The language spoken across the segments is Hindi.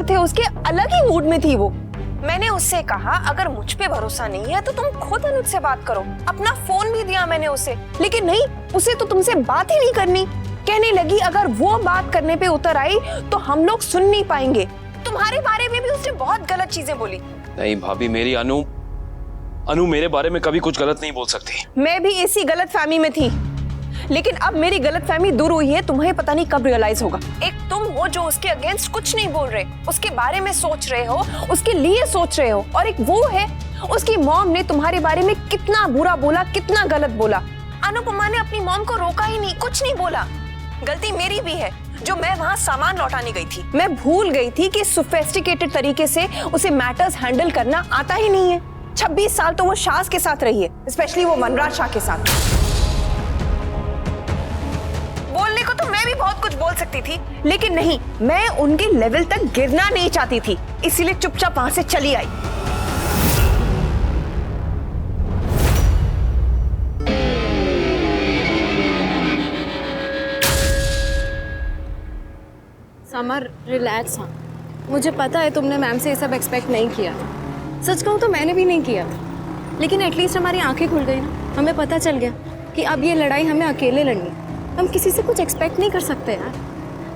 थे उसके, अलग ही मूड में थी वो। मैंने उससे कहा अगर मुझ पे भरोसा नहीं है तो तुम खुद अनुज से बात करो। अपना फोन भी दिया मैंने उसे, लेकिन नहीं, उसे तो तुमसे बात ही नहीं करनी। कहने लगी अगर वो बात करने पे उतर आई तो हम लोग सुन नहीं पाएंगे। तुम्हारे बारे में भी उसने बहुत गलत चीजें बोली। नहीं भाभी, मेरी अनु मेरे बारे में कभी कुछ गलत नहीं बोल सकती। मैं भी इसी गलत फहमी में थी, लेकिन अब मेरी गलतफहमी दूर हुई है। तुम्हें पता नहीं कब रियलाइज होगा। एक तुम हो जो उसके अगेंस्ट कुछ नहीं बोल रहे, उसके बारे में सोच रहे हो, उसके लिए सोच रहे हो, और एक वो है उसकी मॉम ने तुम्हारे बारे में कितना बुरा बोला, कितना गलत बोला। अनुपमा ने अपनी मॉम को रोका ही नहीं, कुछ नहीं बोला। गलती मेरी भी है जो मैं वहाँ सामान लौटाने गई थी। मैं भूल गई थी कि सोफिस्टिकेटेड तरीके से उसे मैटर्स हैंडल करना आता ही नहीं है। 26 साल तो वो शास के साथ रही है, स्पेशली वो मनराज शाह के साथ। बोलने को तो मैं भी बहुत कुछ बोल सकती थी, लेकिन नहीं, मैं उनके लेवल तक गिरना नहीं चाहती थी, इसीलिए चुपचाप वहां से चली आई। Summer relax. हाँ, मुझे पता है तुमने मैम से ये सब एक्सपेक्ट नहीं किया। सच कहूँ तो मैंने भी नहीं किया था, लेकिन एटलीस्ट हमारी आंखें खुल गई ना। हमें पता चल गया कि अब ये लड़ाई हमें अकेले लड़नी। हम किसी से कुछ एक्सपेक्ट नहीं कर सकते यार।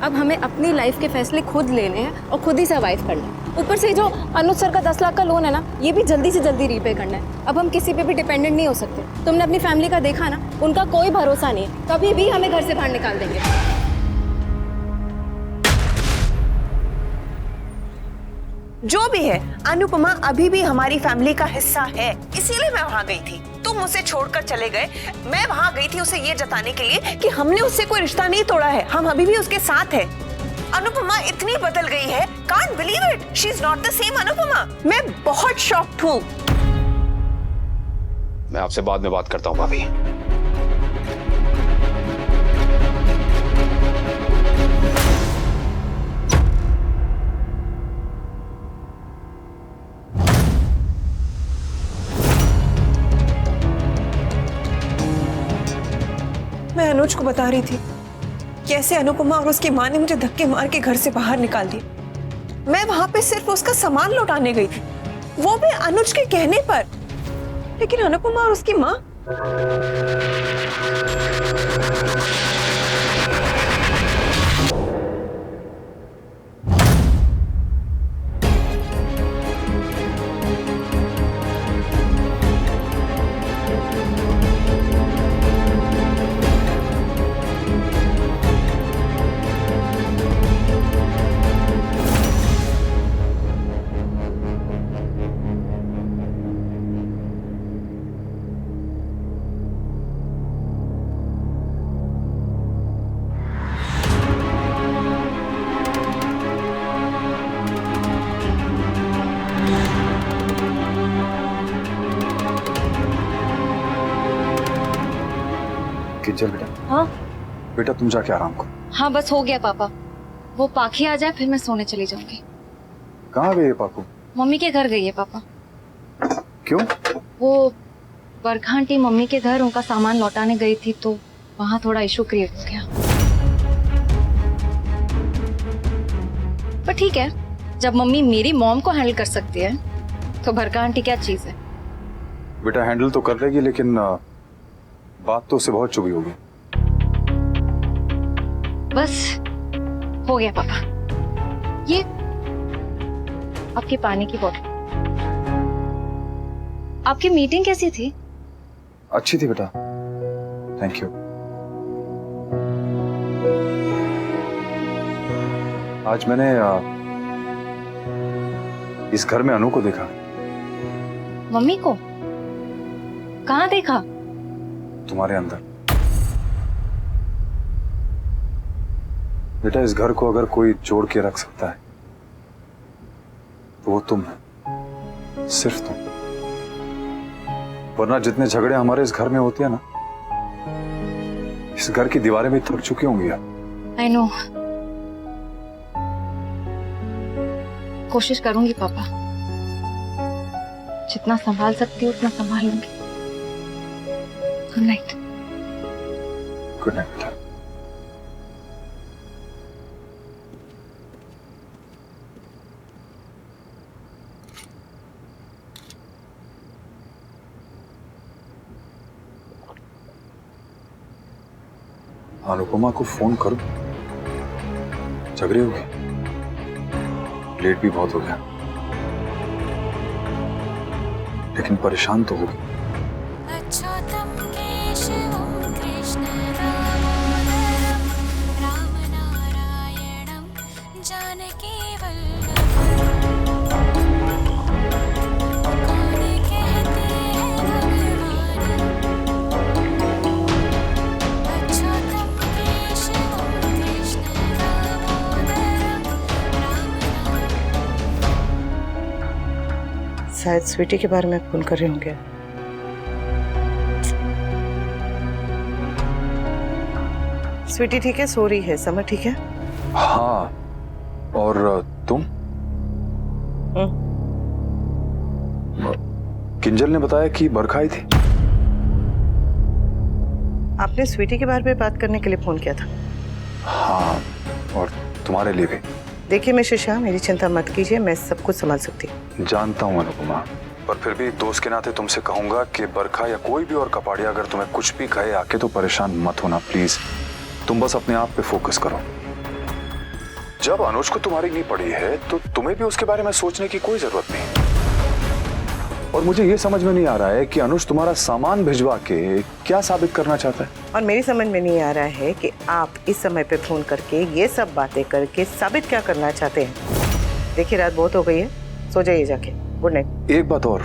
अब हमें अपनी लाइफ के फैसले खुद लेने हैं और खुद ही सर्वाइव करना है। ऊपर से जो अनुज सर का 10 लाख का लोन है ना, ये भी जल्दी से जल्दी रीपे करना है। अब हम किसी पे भी डिपेंडेंट नहीं हो सकते। तुमने अपनी फैमिली का देखा ना, उनका कोई भरोसा नहीं है, कभी भी हमें घर से बाहर निकाल देंगे। जो भी है, अनुपमा अभी भी हमारी फैमिली का हिस्सा है, इसीलिए मैं वहां गई थी। तुम उसे छोड़कर चले गए, मैं वहां गई थी उसे ये जताने के लिए कि हमने उससे कोई रिश्ता नहीं तोड़ा है, हम अभी भी उसके साथ हैं। अनुपमा इतनी बदल गई है, can't believe it, she is not the same Anupama. मैं बहुत शॉक्ड हूँ। मैं आपसे बाद में बात करता हूँ भाभी। मैं अनुज को बता रही थी कैसे अनुपमा और उसकी माँ ने मुझे धक्के मार के घर से बाहर निकाल दिया। मैं वहां पे सिर्फ उसका सामान लौटाने गई थी, वो भी अनुज के कहने पर। लेकिन अनुपमा और उसकी माँ, किंजल बेटा। हाँ बेटा तुम जाके आराम करो। हाँ, बस हो गया पापा। वो पाखी आ जाए फिर मैं सोने चली जाऊंगी। कहाँ गई है पापू? मम्मी के घर गई है पापा। क्यों? वो बरखा आंटी मम्मी के घर उनका सामान लौटाने गई थी, तो वहाँ थोड़ा इशू क्रिएट हो गया। पर ठीक है, जब मम्मी मेरी मॉम को हैंडल कर सकती है तो बरखा आंटी क्या चीज है। बेटा हैंडल तो कर लेगी, लेकिन बात तो उसे बहुत चुभी होगी। बस हो गया पापा। ये आपकी पानी की बोतल। आपकी मीटिंग कैसी थी? अच्छी थी बेटा, थैंक यू। आज मैंने इस घर में अनु को देखा। मम्मी को? कहाँ देखा? तुम्हारे अंदर। बेटा इस घर को अगर कोई जोड़ के रख सकता है तो वो तुम है, सिर्फ तुम। वरना जितने झगड़े हमारे इस घर में होते हैं ना, इस घर की दीवारें भी थक चुकी होंगी यार। I know. कोशिश करूंगी पापा, जितना संभाल सकती हूँ उतना संभाल लूंगी। Good night. गुड नाइट बेटा। अनुपमा को फोन करो। जग रही होगी, लेट भी बहुत हो गया, लेकिन परेशान तो होगी। अच्युतं केशवं कृष्णदामोदरं रामनारायणं जानकीवल्लभं कौन कहते हैं भगवान। अच्युतं केशवं कृष्णदामोदरं रामनारायणं। शायद स्वीटी के बारे में फोन कर रहे होंगे। स्वीटी ठीक है, सो रही है। समर ठीक है? हाँ, और तुम? किंजल ने बताया कि बरखा आई थी। आपने स्वीटी के बारे में बात करने के लिए फोन किया था? हाँ, और तुम्हारे लिए भी। देखिए मिस्टर शाह, मेरी चिंता मत कीजिए, मैं सब कुछ संभाल सकती हूँ। जानता हूँ अनुपमा, पर फिर भी एक दोस्त के नाते तुमसे कहूंगा कि बरखा या कोई भी और कपाड़िया अगर तुम्हें कुछ भी कहे आके तो परेशान मत होना प्लीज। तुम बस अपने आप पे फोकस करो। जब अनुज को तुम्हारी नहीं पड़ी है तो तुम्हें भी उसके बारे में सोचने की कोई जरूरत नहीं। और मुझे ये समझ में नहीं आ रहा है कि अनुज तुम्हारा सामान भिजवा के क्या साबित करना चाहता है। और मेरी समझ में नहीं आ रहा है कि आप इस समय पे फोन करके ये सब बातें करके साबित क्या करना चाहते हैं। देखिए रात बहुत हो गई है, सो जाइए जाके। Good night. एक बात और,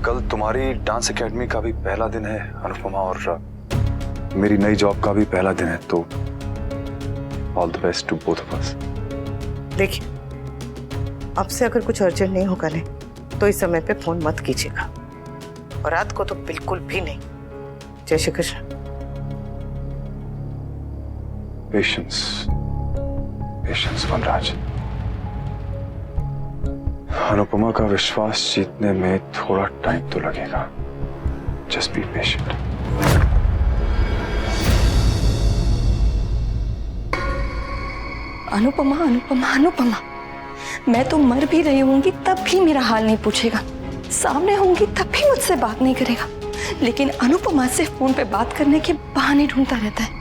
कल तुम्हारी डांस एकेडमी का भी पहला दिन है अनुपमा, और मेरी नई जॉब का भी पहला दिन है, तो all the best to both of us. देखिए, अब से अगर कुछ अर्जेंट नहीं होगा ने तो इस समय पे फोन मत कीजिएगा, और रात को तो बिल्कुल भी नहीं। जय श्री कृष्ण। पेशेंस, पेशेंस वनराज। अनुपमा का विश्वास जीतने में थोड़ा टाइम तो लगेगा। Just be patient. Anupama Anupama Anupama, मैं तो मर भी रही होंगी तब भी मेरा हाल नहीं पूछेगा, सामने होंगी तब भी मुझसे बात नहीं करेगा, लेकिन अनुपमा से फोन पे बात करने के बहाने ढूंढता रहता है।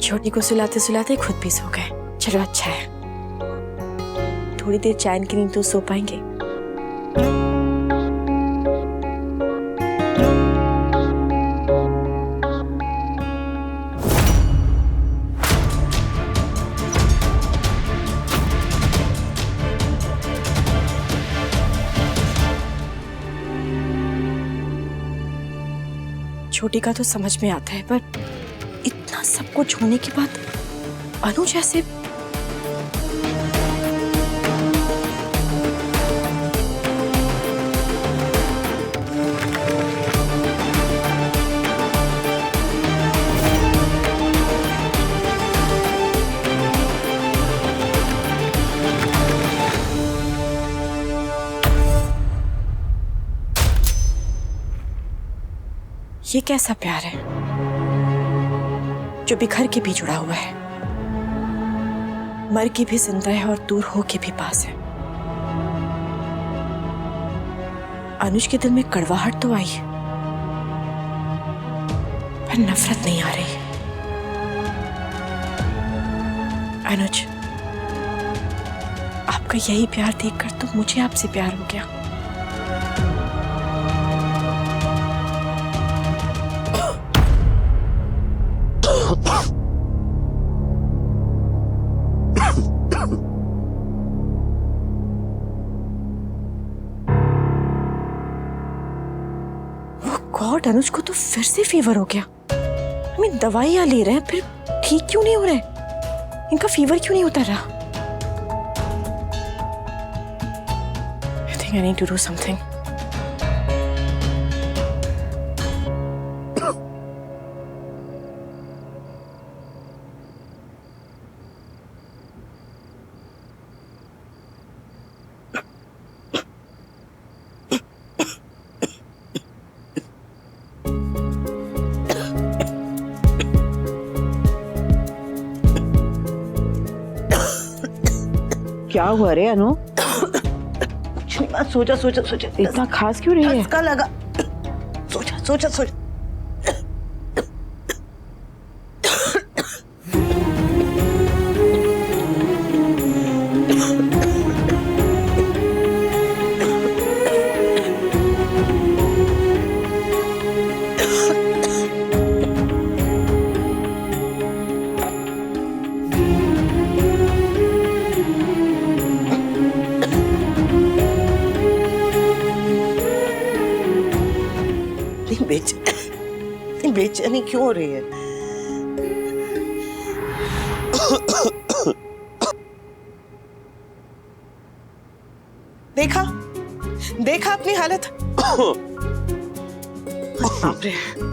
छोटी को सुलाते सुलाते खुद भी सो गए। चलो अच्छा है, थोड़ी देर चैन की नींद तो सो पाएंगे। छोटी का तो समझ में आता है, पर इतना सब कुछ होने के बाद अनुज ऐसे। ये कैसा प्यार है जो बिखर के भी जुड़ा हुआ है, मर के भी जिंदा है और दूर हो के भी पास है। अनुज के दिल में कड़वाहट तो आई, पर नफरत नहीं आ रही। अनुज, आपका यही प्यार देखकर तो मुझे आपसे प्यार हो गया। गॉड, अनुज को तो फिर से फीवर हो गया। दवाइयां ले रहे हैं फिर ठीक क्यों नहीं हो रहे? इनका फीवर क्यों नहीं उतर रहा? I think I need to do something. क्या हुआ रे अनु? कुछ नहीं, सो जा सो जा सो जा। इतना खास क्यों रही है? धक्का लगा। सो जा सो जा सो जा। बेचैनी क्यों हो रही है? देखा देखा अपनी हालत।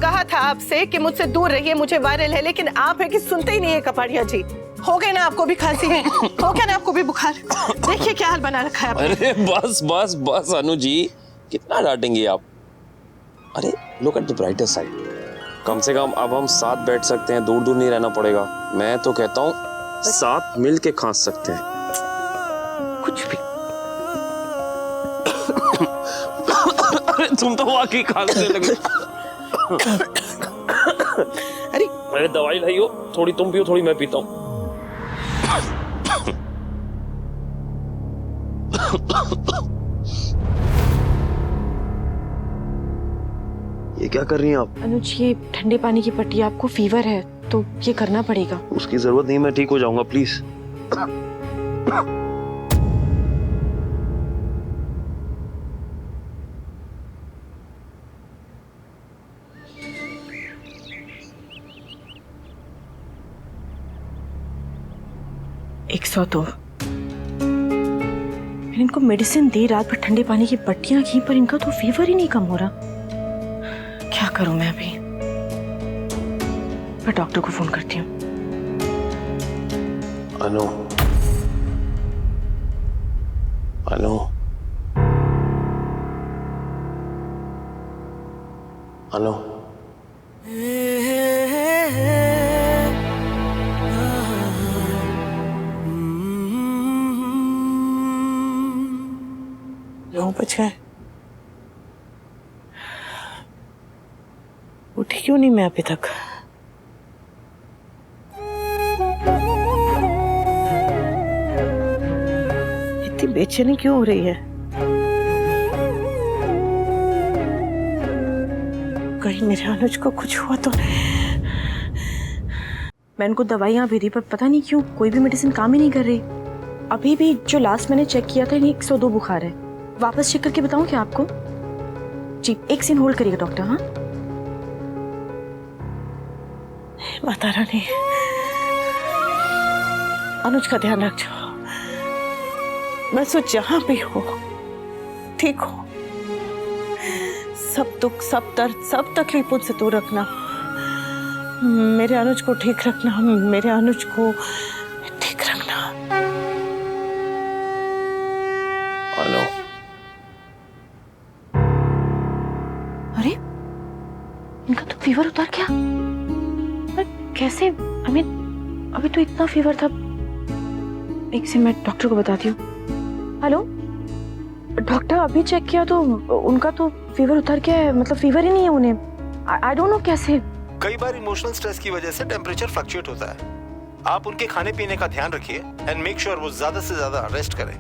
कहा था आपसे कि मुझसे दूर रहिए, मुझे वायरल है, लेकिन आप है कि सुनते ही नहीं है कपाड़िया जी। हो गए ना आपको भी खांसी, हो गया ना आपको भी बुखार। देखिए क्या हाल बना रखा है आपने। अरे बस बस बस अनु जी, कितना डांटेंगे आप? अरे look at the brighter side, कम से कम अब हम साथ बैठ सकते हैं, दूर दूर नहीं रहना पड़ेगा। मैं तो कहता हूँ साथ मिल के खांस सकते हैं। कुछ भी। अरे तुम तो वाकई खांसने लगे। अरे दवाई लाइयो, थोड़ी तुम पियो, थोड़ी मैं पीता हूँ। ये क्या कर रही हैं आप? अनुज, ये ठंडे पानी की पट्टी, आपको फीवर है तो ये करना पड़ेगा। उसकी जरूरत नहीं, मैं ठीक हो जाऊंगा, प्लीज। एक 102। मैंने इनको मेडिसिन दी, रात भर ठंडे पानी की पट्टियां की, पर इनका तो फीवर ही नहीं कम हो रहा। क्या करूं मैं अभी? मैं डॉक्टर को फोन करती हूँ। अनु, अनु, अनु, बच गए। उठी क्यों नहीं मैं अभी तक? इतनी बेचैनी क्यों हो रही है? कहीं मेरे अनुज को कुछ हुआ तो नहीं? मैं इनको दवाइयाँ भी दी, पर पता नहीं क्यों कोई भी मेडिसिन काम ही नहीं कर रही। अभी भी जो लास्ट मैंने चेक किया था, इन्हें 102 बुखार है। वापस चेक करके बताऊं क्या आपको? जी, एक सीन होल्ड करिएगा डॉक्टर। हाँ माता रानी, अनुज का ध्यान रखो। बस वो जहां भी हो ठीक हो। सब दुख, सब दर्द, सब तकलीफ उनसे दूर रखना। मेरे अनुज को ठीक रखना, मेरे अनुज को ठीक रखना। अनु, अरे इनका तो फीवर उतर गया। पर कैसे? अभी तो इतना फीवर था। एक से मैं डॉक्टर को बताती हूँ। हेलो डॉक्टर, अभी चेक किया तो उनका तो फीवर उतर गया है, मतलब फीवर ही नहीं है उन्हें। आई डोंट नो कैसे। कई बार इमोशनल स्ट्रेस की वजह से टेम्परेचर फ्लक्चुएट होता है। आप उनके खाने पीने का ध्यान रखिए एंड मेक श्योर वो ज्यादा से ज्यादा रेस्ट करें।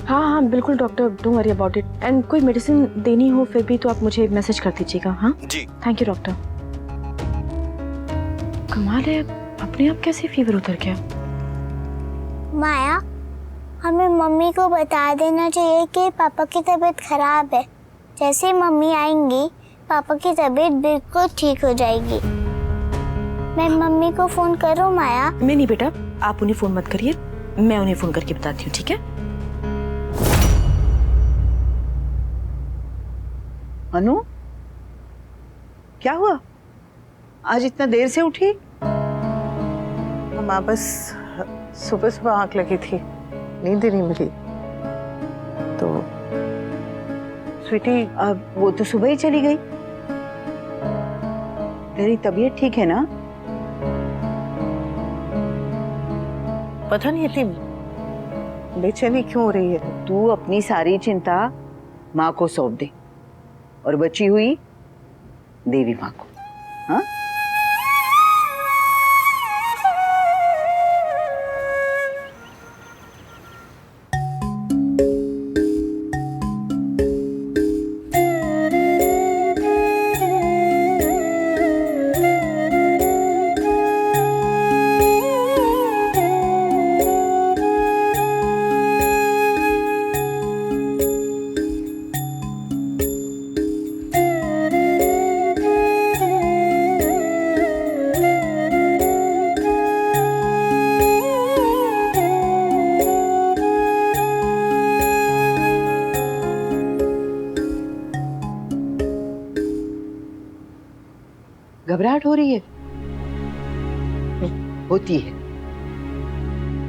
हाँ बिल्कुल doctor, don't worry about it. And कोई मेडिसिन देनी हो फिर भी तो आप मुझे मैसेज कर दीजिएगा। हाँ जी, थैंक यू डॉक्टर। कमाल है, अपने आप कैसे फीवर उतर गया? माया, हमें मम्मी को बता देना चाहिए कि पापा की तबीयत खराब है। जैसे ही मम्मी आएंगी पापा की तबीयत बिल्कुल ठीक हो जाएगी। मैं मम्मी को फोन करूं माया? नहीं बेटा, आप उन्हें फोन मत करिए, मैं उन्हें फोन करके बताती हूँ, ठीक है? अनु, क्या हुआ? आज इतना देर से उठी? माँ बस सुबह सुबह आंख लगी थी, नींद नहीं मिली तो। स्वीटी, अब वो तो सुबह ही चली गई। तेरी तबीयत ठीक है ना? पता नहीं इतनी बेचैनी क्यों हो रही है। तू अपनी सारी चिंता माँ को सौंप दे और बची हुई देवी माँ को। हाँ? घबराहट हो रही है? होती है।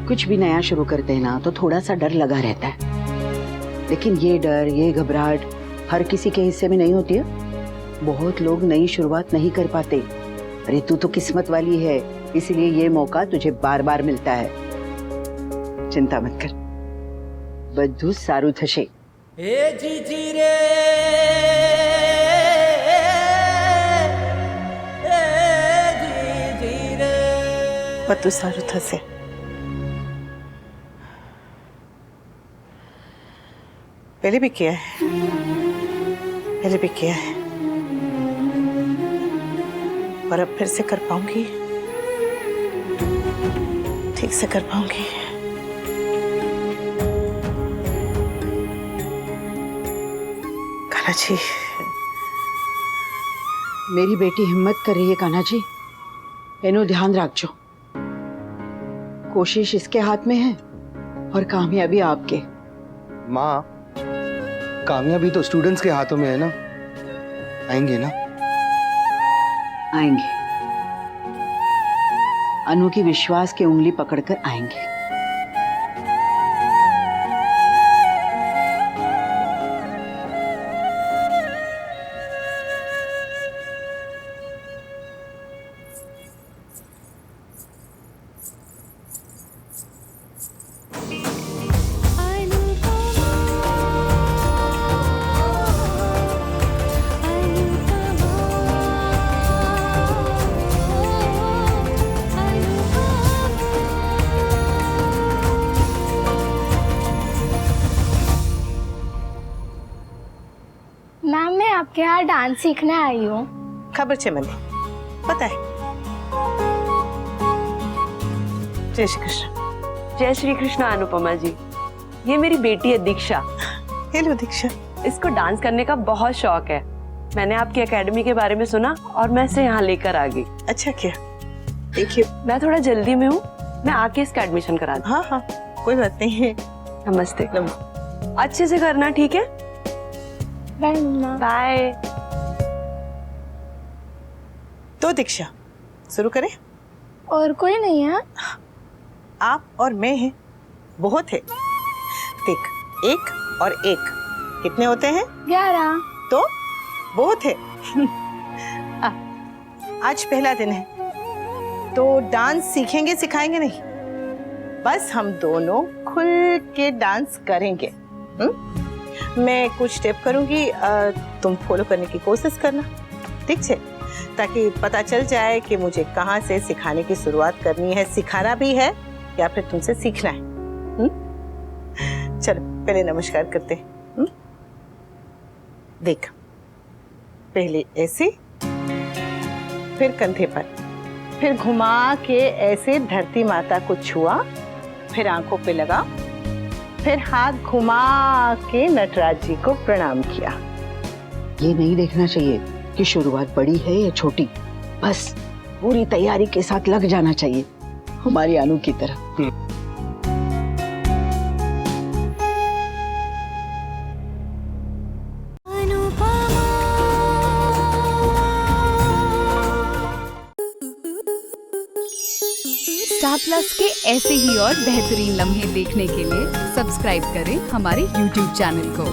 कुछ भी नया शुरू करते हैं ना तो थोड़ा सा डर लगा रहता है, लेकिन ये डर, ये घबराहट हर किसी के हिस्से में नहीं होती है। बहुत लोग नई शुरुआत नहीं कर पाते। अरे तू तो किस्मत वाली है, इसलिए ये मौका तुझे बार बार मिलता है। चिंता मत कर, बद्धू सारू थशे। बद्धू सारू थसे। पहले भी किया है, पहले भी किया है, और अब फिर से कर पाऊंगी, ठीक से कर पाऊंगी। कान्हा जी, मेरी बेटी हिम्मत कर रही है कान्हा जी, एनो ध्यान रखो। कोशिश इसके हाथ में है और कामयाबी आपके। माँ, कामयाबी तो स्टूडेंट्स के हाथों में है ना, आएंगे ना? आएंगे। अनु की विश्वास की उंगली पकड़कर आएंगे। मैम, मैं आपके यहाँ डांस सीखने आई हूँ। खबर चमन, पता है। जय श्री कृष्ण। जय श्री कृष्ण अनुपमा जी, ये मेरी बेटी है दीक्षा। हेलो दीक्षा। इसको डांस करने का बहुत शौक है। मैंने आपकी एकेडमी के बारे में सुना और मैं इसे यहाँ लेकर आ गई। अच्छा किया। देखिए, मैं थोड़ा जल्दी में हूँ, मैं आके इसका एडमिशन करा दूँ। हाँ हाँ, कोई बात नहीं है। नमस्ते। अच्छे से करना, ठीक है? बाय। तो दीक्षा, शुरू करें? और कोई नहीं है? आप और मैं हैं, बहुत है। देख, 1 और 1 कितने होते हैं? 11। तो बहुत है। आज पहला दिन है, तो डांस सीखेंगे, सिखाएंगे नहीं, बस हम दोनों खुल के डांस करेंगे। मैं कुछ स्टेप करूंगी, तुम फॉलो करने की कोशिश करना, ठीक है? ताकि पता चल जाए कि मुझे कहाँ से सिखाने की शुरुआत करनी है, सिखाना भी है या फिर तुमसे सीखना है। चलो पहले नमस्कार करते हैं। देख, पहले ऐसे, फिर कंधे पर, फिर घुमा के ऐसे धरती माता को छुआ, फिर आंखों पे लगा, फिर हाथ घुमा के नटराज जी को प्रणाम किया। ये नहीं देखना चाहिए कि शुरुआत बड़ी है या छोटी, बस पूरी तैयारी के साथ लग जाना चाहिए, हमारी अनु की तरह। स्टार प्लस के ऐसे ही और बेहतरीन लम्हे देखने के लिए सब्सक्राइब करें हमारे YouTube चैनल को।